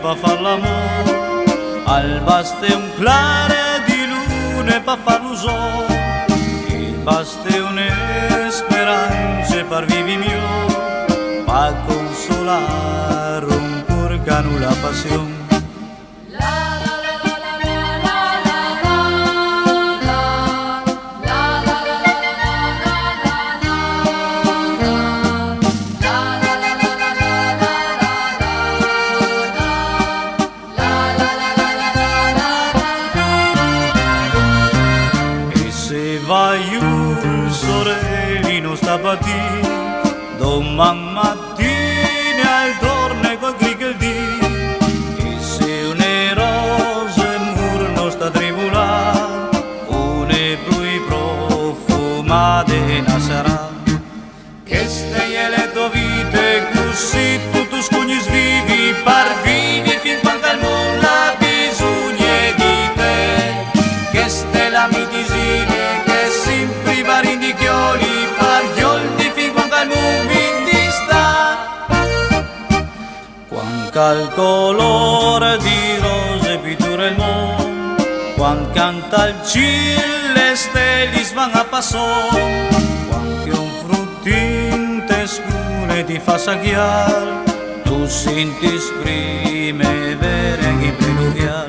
pa far l'amore, al baste un clare di lune pa far l'usò, il baste une speranze par vivi mio, pa consolar un purcanu la pasión. Vai un sorellino stamattina, domani mattina al torno con grigliotti, e se une rose murno sta tribulà, une più profumate na sarà, che stai le tue vite così tutti scogni svivi, par vivi fin quando al mondo la bisogna di te, che stai la mitisina. Al colore di rose pittura il mondo, quando canta il cielo le stelle van a passò, quando un fruttin te scure ti fa sagliare, tu senti esprimere che peluviare.